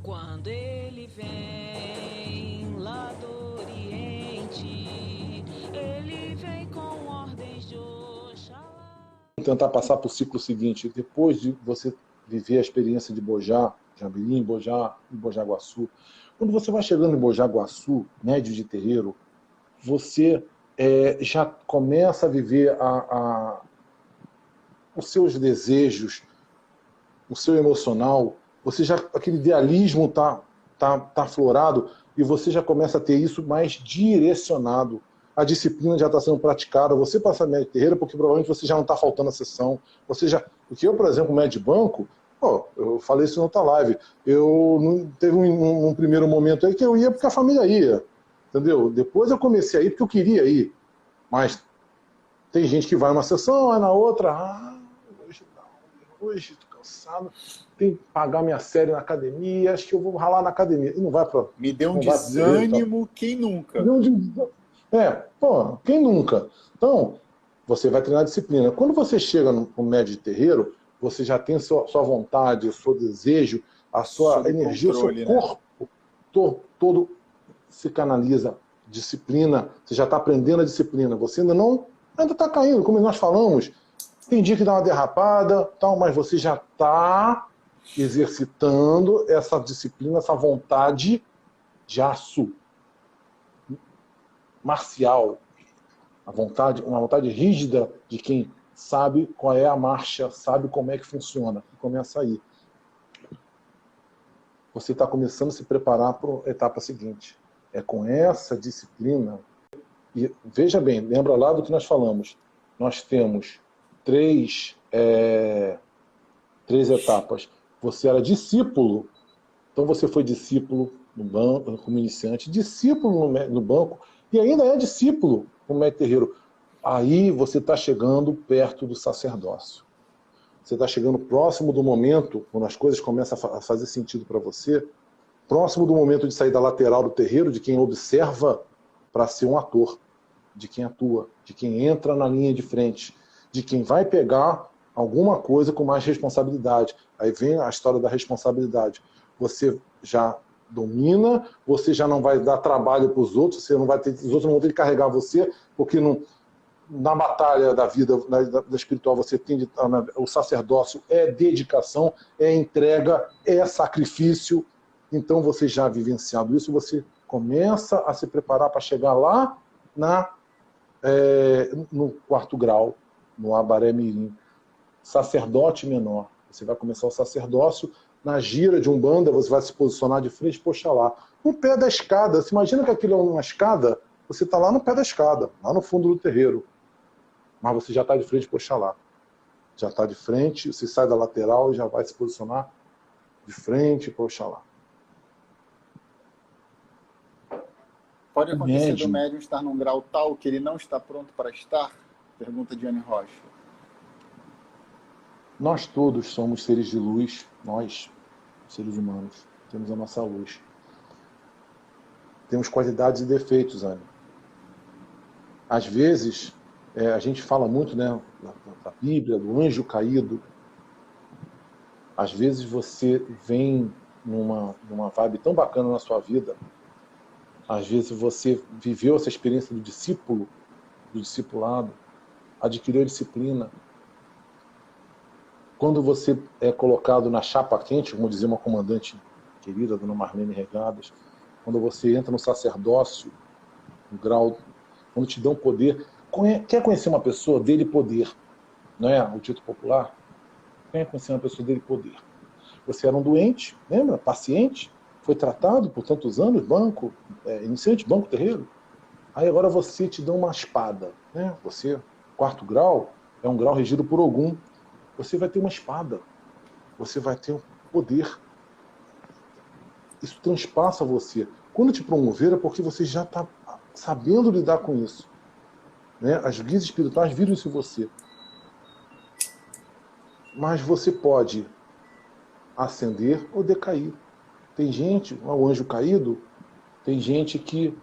Quando ele vem lá do Oriente, ele vem com ordens de Oxalá. Tentar passar para o ciclo seguinte, depois de você viver a experiência de Bojá, Jamirim, Bojá e Bojaguaçu. Quando você vai chegando em Bojaguaçu, médio de terreiro, você já começa a viver os seus desejos, o seu emocional, você já, aquele idealismo tá aflorado e você já começa a ter isso mais direcionado. A disciplina já está sendo praticada, você passa médio de terreiro porque provavelmente você já não está faltando a sessão. Porque eu, por exemplo, médio de banco, eu falei isso na outra live, teve um primeiro momento aí que eu ia porque a família ia, entendeu? Depois eu comecei a ir porque eu queria ir, mas tem gente que vai uma sessão, aí na outra, hoje estou cansado, tenho que pagar minha série na academia, acho que eu vou ralar na academia. E não vai para. Me deu um desânimo, quem nunca? Quem nunca? Então, você vai treinar disciplina. Quando você chega no médio de terreiro, você já tem sua vontade, o seu desejo, a sua energia, controle, o seu corpo, né? todo se canaliza. Disciplina, você já está aprendendo a disciplina. Você ainda está caindo, como nós falamos. Tem dia que dá uma derrapada, tal, mas você já está exercitando essa disciplina, essa vontade de aço marcial, uma vontade rígida de quem sabe qual é a marcha, sabe como é que funciona, e começa aí. Você está começando a se preparar para a etapa seguinte. É com essa disciplina, e veja bem, lembra lá do que nós falamos, nós temos três etapas. Você era discípulo, então você foi discípulo no banco, como iniciante, discípulo no banco, e ainda é discípulo como mestre terreiro. Aí você está chegando perto do sacerdócio. Você está chegando próximo do momento, quando as coisas começam a fazer sentido para você, próximo do momento de sair da lateral do terreiro, de quem observa, para ser um ator, de quem atua, de quem entra na linha de frente, de quem vai pegar alguma coisa com mais responsabilidade. Aí vem a história da responsabilidade. Você já domina, você já não vai dar trabalho para os outros, os outros não vão ter que carregar você, porque na batalha da vida, da espiritual, você tem o sacerdócio é dedicação, é entrega, é sacrifício. Então você já vivenciado isso, você começa a se preparar para chegar lá no quarto grau, no Abaré Mirim, sacerdote menor. Você vai começar o sacerdócio, na gira de Umbanda, você vai se posicionar de frente para Oxalá. No pé da escada, você imagina que aquilo é uma escada, você está lá no pé da escada, lá no fundo do terreiro. Mas você já está de frente para Oxalá. Já está de frente, você sai da lateral e já vai se posicionar de frente para Oxalá. Pode acontecer do médium estar num grau tal que ele não está pronto para estar? Pergunta Diane Rocha. Nós todos somos seres de luz, nós, seres humanos, temos a nossa luz. Temos qualidades e defeitos, Ana. Às vezes, a gente fala muito, né, da Bíblia, do anjo caído. Às vezes você vem numa vibe tão bacana na sua vida. Às vezes você viveu essa experiência do discípulo, do discipulado, adquiriu a disciplina. Quando você é colocado na chapa quente, como dizia uma comandante querida, dona Marlene Regadas, quando você entra no sacerdócio, no grau, quando te dão poder, quer conhecer uma pessoa dele poder, não é o dito popular? Quer conhecer uma pessoa dele poder? Você era um doente, lembra? Paciente, foi tratado por tantos anos, banco, iniciante, banco, terreiro. Aí agora você te dá uma espada, né? Você, quarto grau, é um grau regido por Ogum. Você vai ter uma espada, você vai ter um poder. Isso transpassa você. Quando te promover é porque você já está sabendo lidar com isso. Né? As guias espirituais viram isso em você. Mas você pode ascender ou decair. Tem gente, o anjo caído, tem gente que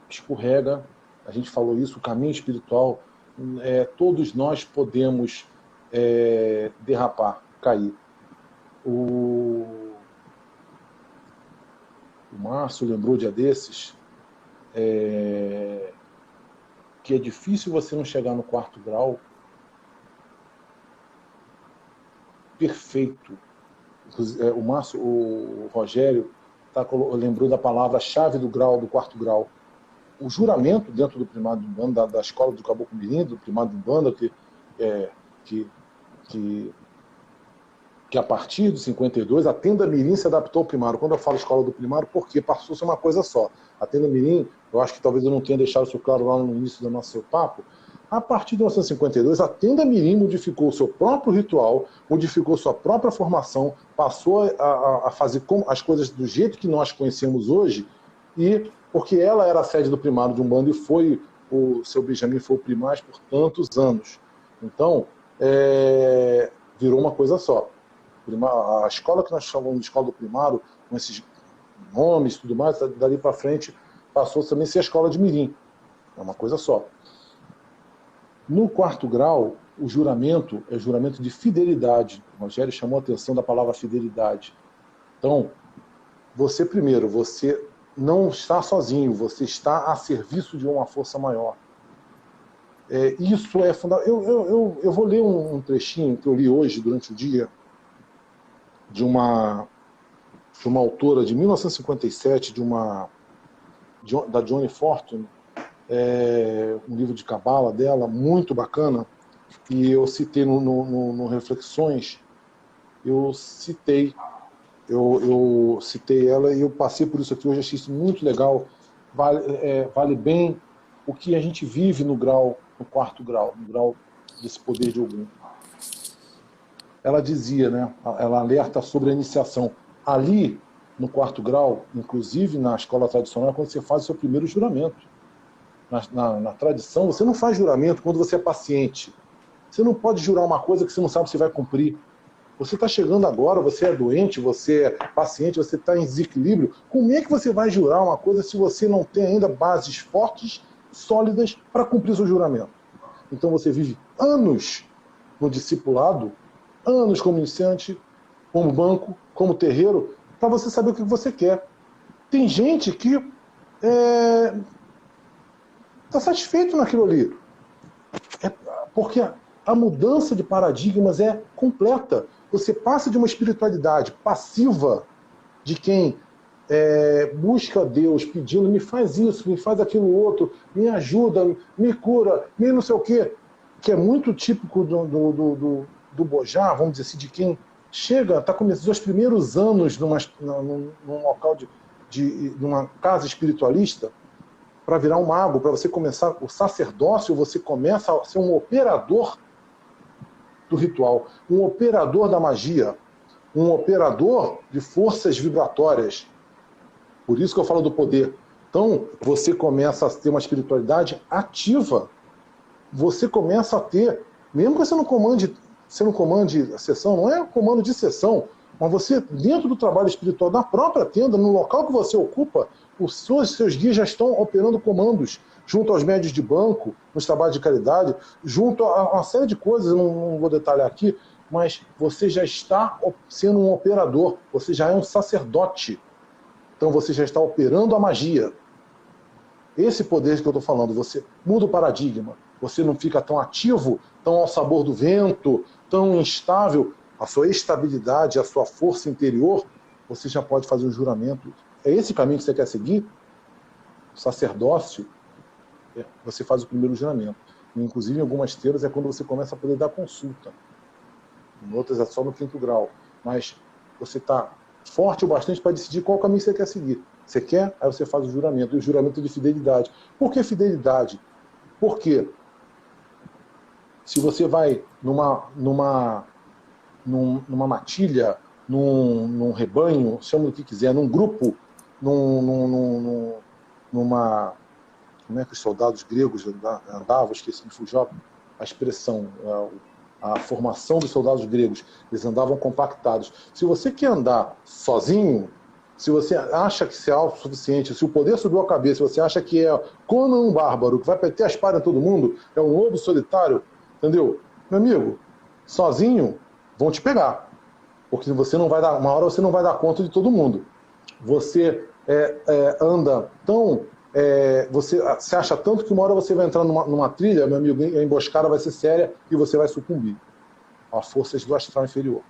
escorrega, a gente falou isso, o caminho espiritual, todos nós podemos derrapar, cair. Márcio lembrou dia desses, que é difícil você não chegar no 4º grau perfeito. O Rogério lembrou da palavra-chave do 4º grau. O juramento dentro do primado de Umbanda, da escola do Caboclo Mirim, do primado de Umbanda, que a partir de 52 a Tenda Mirim se adaptou ao primário. Quando eu falo escola do primário, porque passou a ser uma coisa só. A Tenda Mirim, eu acho que talvez eu não tenha deixado isso claro lá no início do nosso papo, a partir de 1952, a Tenda Mirim modificou o seu próprio ritual, modificou sua própria formação, passou a fazer as coisas do jeito que nós conhecemos hoje, e porque ela era a sede do primário de Umbanda e o seu Benjamin foi o primaz por tantos anos. Então, virou uma coisa só. A escola que nós chamamos de escola do primário, com esses nomes e tudo mais, dali para frente passou também a ser a escola de Mirim. É uma coisa só. No 4º grau, o juramento é juramento de fidelidade. O Rogério chamou a atenção da palavra fidelidade. Então, você não está sozinho, você está a serviço de uma força maior. Isso é fundamental. Eu vou ler um trechinho que eu li hoje, durante o dia, de uma autora de 1957, da Johnny Fortune, um livro de cabala dela, muito bacana, e eu citei no Reflexões, eu citei ela e eu passei por isso aqui hoje, achei isso muito legal, vale bem o que a gente vive no 4º grau, no grau desse poder de Ogum. Ela dizia, né, ela alerta sobre a iniciação. Ali, no 4º grau, inclusive na escola tradicional, é quando você faz o seu primeiro juramento. Na tradição, você não faz juramento quando você é paciente. Você não pode jurar uma coisa que você não sabe se vai cumprir. Você está chegando agora, você é doente, você é paciente, você está em desequilíbrio. Como é que você vai jurar uma coisa se você não tem ainda bases fortes, sólidas, para cumprir seu juramento? Então você vive anos no discipulado, anos como iniciante, como banco, como terreiro, para você saber o que você quer. Tem gente que está satisfeito naquilo ali. Porque a mudança de paradigmas é completa. Você passa de uma espiritualidade passiva, de quem busca Deus pedindo, me faz isso, me faz aquilo outro, me ajuda, me cura, me não sei o quê, que é muito típico do Bojá, vamos dizer assim, de quem chega, está começando os primeiros anos num local numa casa espiritualista, para virar um mago, para você começar o sacerdócio, você começa a ser um operador do ritual, um operador da magia, um operador de forças vibratórias. Por isso que eu falo do poder. Então, você começa a ter uma espiritualidade ativa. Você começa a ter, mesmo que você não comande a sessão, não é comando de sessão, mas você, dentro do trabalho espiritual, na própria tenda, no local que você ocupa, os seus guias já estão operando comandos, junto aos médios de banco, nos trabalhos de caridade, junto a uma série de coisas, eu não vou detalhar aqui, mas você já está sendo um operador, você já é um sacerdote. Então você já está operando a magia. Esse poder que eu estou falando, você muda o paradigma, você não fica tão ativo, tão ao sabor do vento, tão instável. A sua estabilidade, a sua força interior, você já pode fazer um juramento. É esse caminho que você quer seguir? O sacerdócio, você faz o primeiro juramento. Inclusive, em algumas teiras é quando você começa a poder dar consulta. Em outras é só no 5º grau. Mas você está forte o bastante para decidir qual caminho você quer seguir. Você quer? Aí você faz o juramento. E o juramento de fidelidade. Por que fidelidade? Porque se você vai numa matilha, num rebanho, chama do que quiser, num grupo, numa... Como é que os soldados gregos andavam? Esqueci, me fugiu a expressão, a formação dos soldados gregos. Eles andavam compactados. Se você quer andar sozinho, se você acha que você é autossuficiente, se o poder subiu a cabeça, se você acha que é Conan um bárbaro, que vai meter a espada em todo mundo, é um lobo solitário, entendeu? Meu amigo, sozinho vão te pegar. Porque você não vai dar, uma hora você não vai dar conta de todo mundo. você anda tão... você se acha tanto que uma hora você vai entrar numa trilha, meu amigo, a emboscada vai ser séria e você vai sucumbir a forças do astral inferior.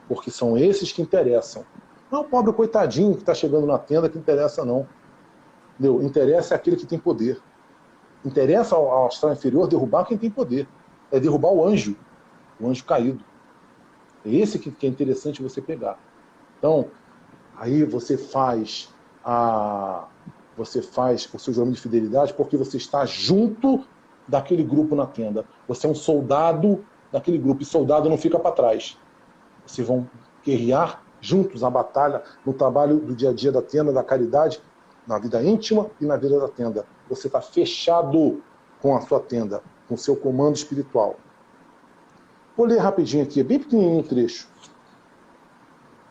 Porque são esses que interessam. Não é o pobre coitadinho que está chegando na tenda que interessa, não. Entendeu? Interessa é aquele que tem poder. Interessa ao astral inferior derrubar quem tem poder. É derrubar o anjo caído. É esse que é interessante você pegar. Então, aí você faz o seu juramento de fidelidade porque você está junto daquele grupo na tenda. Você é um soldado daquele grupo, e soldado não fica para trás. Vocês vão guerrear juntos a batalha, no trabalho do dia a dia da tenda, da caridade, na vida íntima e na vida da tenda. Você está fechado com a sua tenda, com o seu comando espiritual. Vou ler rapidinho aqui, bem pequenininho um trecho,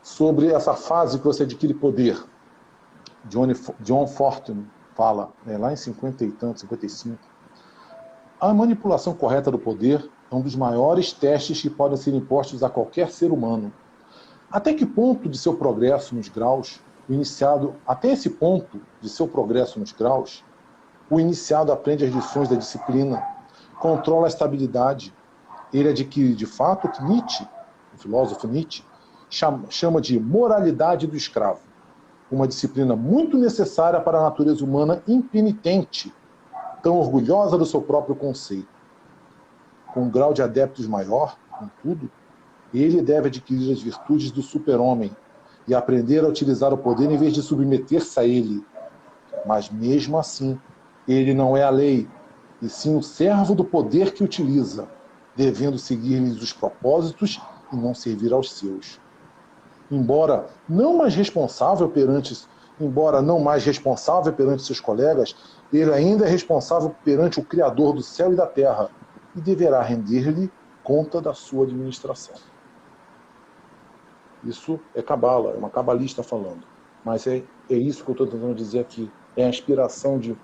sobre essa fase que você adquire poder. John Fortune fala, lá em 50 e tanto, 55, a manipulação correta do poder é um dos maiores testes que podem ser impostos a qualquer ser humano. Até que ponto de seu progresso nos graus, até esse ponto de seu progresso nos graus, o iniciado aprende as lições da disciplina, controla a estabilidade. Ele adquire, de fato, o que Nietzsche, o filósofo Nietzsche, chama de moralidade do escravo. Uma disciplina muito necessária para a natureza humana impenitente, tão orgulhosa do seu próprio conceito. Com um grau de adeptos maior, contudo, ele deve adquirir as virtudes do super-homem e aprender a utilizar o poder em vez de submeter-se a ele. Mas, mesmo assim, ele não é a lei, e sim o servo do poder que utiliza, devendo seguir-lhes os propósitos e não servir aos seus. Embora não mais responsável perante seus colegas, ele ainda é responsável perante o Criador do céu e da terra e deverá render-lhe conta da sua administração. Isso é cabala, é uma cabalista falando. Mas é isso que eu estou tentando dizer aqui. É a inspiração de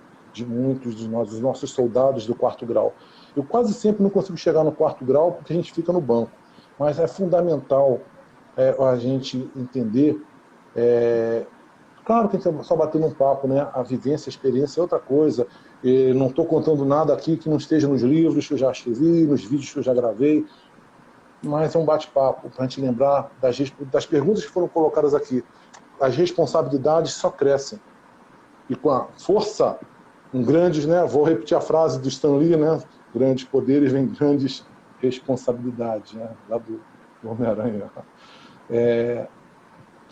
muitos de nós, os nossos soldados do 4º grau. Eu quase sempre não consigo chegar no 4º grau porque a gente fica no banco. Mas é fundamental a gente entender. Claro que a gente está só batendo um papo, né? A vivência, a experiência é outra coisa. Não estou contando nada aqui que não esteja nos livros que eu já escrevi, nos vídeos que eu já gravei. Mas é um bate-papo para a gente lembrar das perguntas que foram colocadas aqui. As responsabilidades só crescem. E com a força, grandes, né? Vou repetir a frase do Stan Lee, né? Grandes poderes vêm grandes responsabilidades, né? Lá do Homem-Aranha. É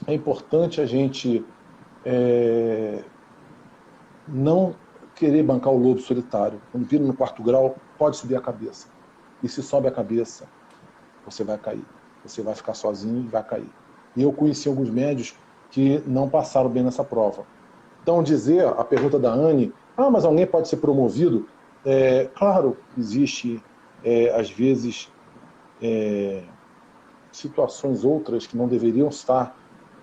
importante a gente não querer bancar o lobo solitário. Quando vira no 4º grau, pode subir a cabeça. E se sobe a cabeça, você vai cair. Você vai ficar sozinho e vai cair. E eu conheci alguns médios que não passaram bem nessa prova. Então, dizer a pergunta da Anne, mas alguém pode ser promovido? Claro, existe, às vezes, situações outras que não deveriam estar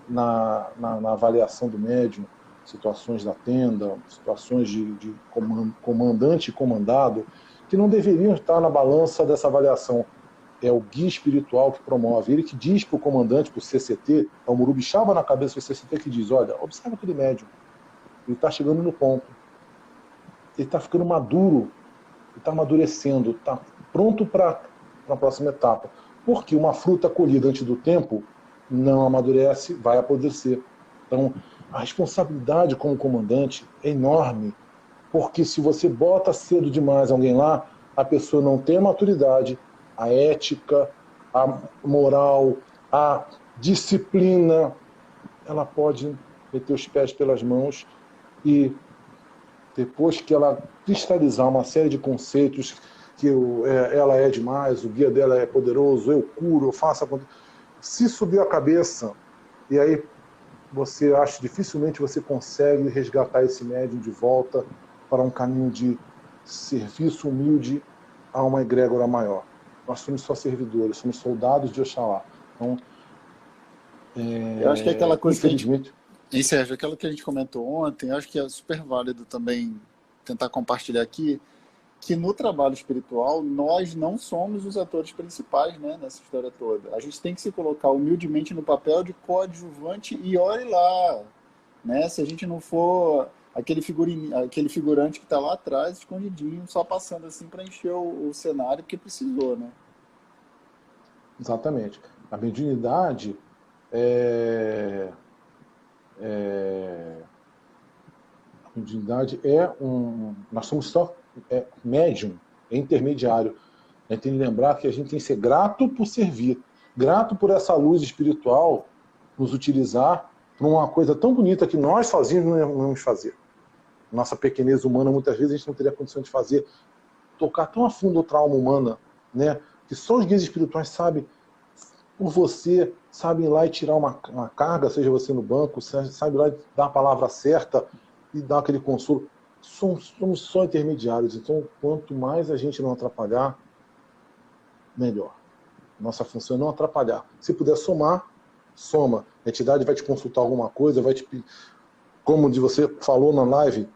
na avaliação do médium, situações da tenda, situações de comandante e comandado, que não deveriam estar na balança dessa avaliação. É o guia espiritual que promove. Ele que diz para o comandante, para o CCT, é o Murubixaba na cabeça do CCT que diz, olha, observa aquele médium. Ele está chegando no ponto. Ele está ficando maduro. Ele está amadurecendo. Está pronto para a próxima etapa. Porque uma fruta colhida antes do tempo não amadurece, vai apodrecer. Então, a responsabilidade como comandante é enorme. Porque se você bota cedo demais alguém lá, a pessoa não tem a maturidade, a ética, a moral, a disciplina, ela pode meter os pés pelas mãos e depois que ela cristalizar uma série de conceitos que ela é demais, o guia dela é poderoso, eu curo, eu faço... Se subir a cabeça, e aí você acha, dificilmente você consegue resgatar esse médium de volta para um caminho de serviço humilde a uma egrégora maior. Nós somos só servidores, somos soldados de Oxalá. Então, eu acho que é aquela coisa infelizmente... Sérgio, aquilo que a gente comentou ontem, eu acho que é super válido também tentar compartilhar aqui, que no trabalho espiritual nós não somos os atores principais, né, nessa história toda. A gente tem que se colocar humildemente no papel de coadjuvante e olhe lá. né? Se a gente não for aquele figurante que está lá atrás, escondidinho, só passando assim para encher o cenário, porque precisou, né? Exatamente. A mediunidade a mediunidade nós somos só médium, é intermediário. A gente tem que lembrar que a gente tem que ser grato por servir, grato por essa luz espiritual nos utilizar para uma coisa tão bonita que nós sozinhos não vamos fazer. Nossa pequenez humana, muitas vezes, a gente não teria condição de fazer, tocar tão a fundo o trauma humana, né? Que só os guias espirituais sabem por você, sabem ir lá e tirar uma carga, seja você no banco, sabe lá e dar a palavra certa e dar aquele consolo. Somos só intermediários, então quanto mais a gente não atrapalhar, melhor. Nossa função é não atrapalhar. Se puder somar, soma. A entidade vai te consultar alguma coisa, vai te pedir. Como você falou na live,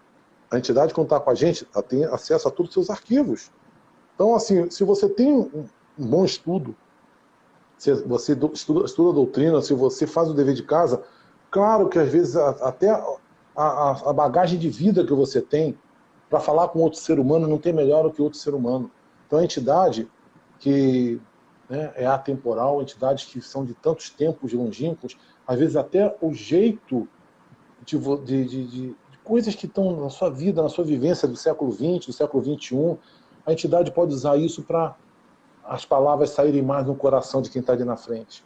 a entidade, quando está com a gente, ela tem acesso a todos os seus arquivos. Então, assim, se você tem um bom estudo, se você estuda a doutrina, se você faz o dever de casa, claro que às vezes até a bagagem de vida que você tem para falar com outro ser humano não tem melhor do que outro ser humano. Então, a entidade que é atemporal, entidades que são de tantos tempos longínquos, às vezes até o jeito de coisas que estão na sua vida, na sua vivência do século XX, do século XXI, a entidade pode usar isso para as palavras saírem mais no coração de quem está ali na frente.